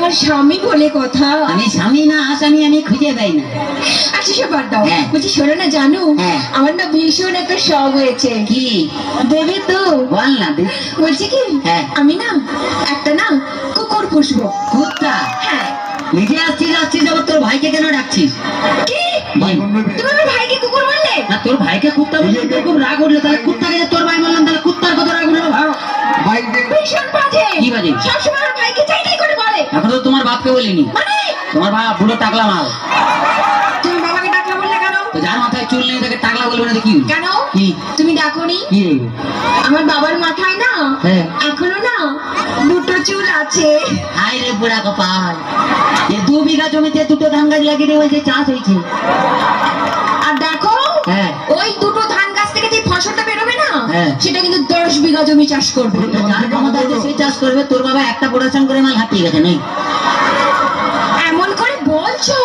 আমার স্বামী বলে কথা। আমি স্বামী না আসামি আমি খুঁজে দেয় না। আচ্ছা সে বাদ দাও, বলছি শোনো না জানো, আমার না ভীষণ একটা শখ হয়েছে। কি দেবে তো? বল না। বলছি কি, আমি না একটা না কুকুর পুষবো। কুত্তা? হ্যাঁ। নিজে আসছিস আবার তোর ভাইকে কেন ডাকছিস? কি তুমি আমার ভাইকে কুকুর বললে? না তোর ভাইকে কুত্তা বললে তোর খুব রাগ উঠলো, তাহলে কুত্তাকে যে তোর ভাই বললাম তাহলে কুত্তার কত রাগ উঠলো? ভীষণ বাজে। কি বাজে? সবসময় আমার ভাইকে চাই চাই করে বলে। এখন তো তোমার বাপকে বলিনি। মানে তোমার বাপ পুরো টাকলা মাল। তুমি বাবাকে টাকলা বললে কেন? তো যার মাথায় চুল নেই তাকে টাকলা বলবে না? কি কেন? কি তুমি ডাকোনি? কি আমার বাবার মাথায় না এখনো না দুটো চুল আছে। হাই রে বুড়া কপাল, এই 2 বিঘা জমিতে দুটো ধান গাছ লাগিয়ে দিয়ে যে চাষ হয়েছে। আর দেখো ওই দুটো ধান গাছ থেকে যে ফসলটা বেরোবে না সেটা কিন্তু 10 বিঘা জমি চাষ করবে। যার ক্ষমতা আছে সে চাষ করবে। তোর বাবা একটা প্রোডাকশন করে মাল হাঁপিয়ে গেছে নেই? এমন করে বলছো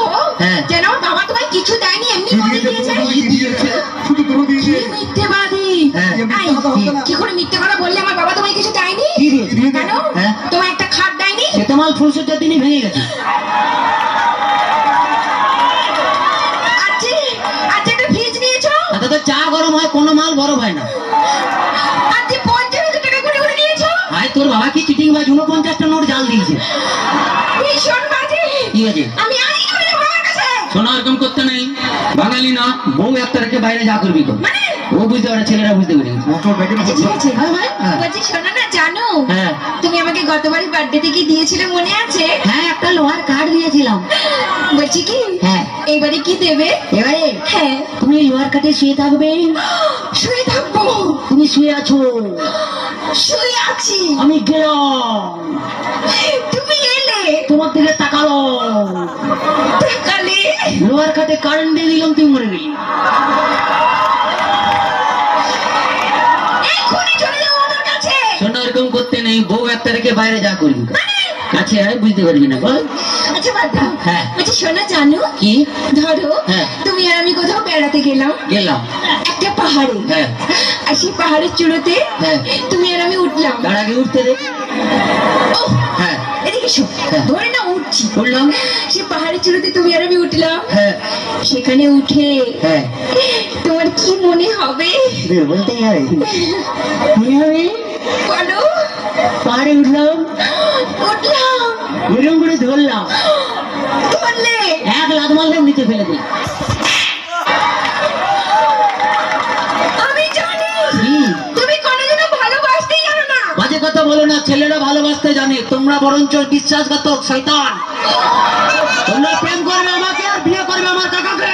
যেন বাবা তোমায় কিছু দেয়নি, এমনি করে দিয়েছে। মিথ্যেবাদী। কি করে মিথ্যে কথা বললে? আমার বাবা তোমায় কিছু দেয়নি? কেন তোমায় একটা খাট দেয়নি? সে তো মাল ফুলসজ্জার দিনই ভেঙে গেছে। আচ্ছা একটা ফ্রিজ নিয়েছো? তাতে তো চা গরম হয়, কোনো মাল বরফ হয় না। আচ্ছা 50,000 টাকা করে করে নিয়েছো? ভাই তোর বাবা কি চিটিং বাজ? 49টা নোট জাল দিয়েছে। ভীষণ বাজে। কি বাজে? আমি আই চলে যাব বাবার কাছে। শোনা এরকম করতে নেই, বাঙালি না। বউ একটা রেখে বাইরে যা করবি তো। মানে ও বুঝতে পারে, ছেলেরা বুঝতে পারে। আচ্ছা ঠিক আছে। বলছি শোনো না জানো, তুমি আমাকে গতবারই বার্থডেতে কি দিয়েছিলে মনে আছে? হ্যাঁ একটা লোহার কার্ড দিয়েছিলাম। বলছি কি এবারে কি দেবে? এবারে তুমি লোহার কার্ডে শুয়ে থাকবে। শুয়ে থাকবো? তুমি শুয়ে আছো? শুয়ে আছি। আমি গেলাম, তুমি এলে, তোমার দিকে তাকালো, তাকালে লোহার কার্ডে কারেন্ট দিয়ে দিলাম, তুই মরে গেলি। এখনই চলে যাও আমার কাছে। শোনা এরকম করতে নেই, বউ একটা রেখে বাইরে যা করবি। কাছে আয়, বুঝতে পারবি না। বল। আচ্ছা বাদ দাও। আচ্ছা শোনা জানো কি, ধরো তুমি আর আমি কোথাও বেড়াতে গেলাম একটা পাহাড়ে। আর সেই পাহাড়ের চূড়োতে তুমি আর আমি উঠলাম। তার আগে উঠতে দে। এদিকে শো, ধরে না উঠছি। উঠলাম, সে পাহাড়ের চূড়োতে তুমি আর আমি উঠলাম। সেখানে উঠে তোমার কি মনে হবে? বলতেই হবে। মনে হবে বলো। পাহাড়ে উঠলাম, এরকম করে ধরলাম, ধরলে 1 লাখ মারলাম, নিচে ফেলে দিই। আমি জানি তুমি কোনোদিনও ভালোবাসতেই জানো না। বাজে কথা বলো না, ছেলেরা ভালোবাসতে জানে, তোমরা বরঞ্চ বিশ্বাসঘাতক শয়তান। তোমরা প্রেম করবে আমাকে আর বিয়ে করবে আমার কাকাকে।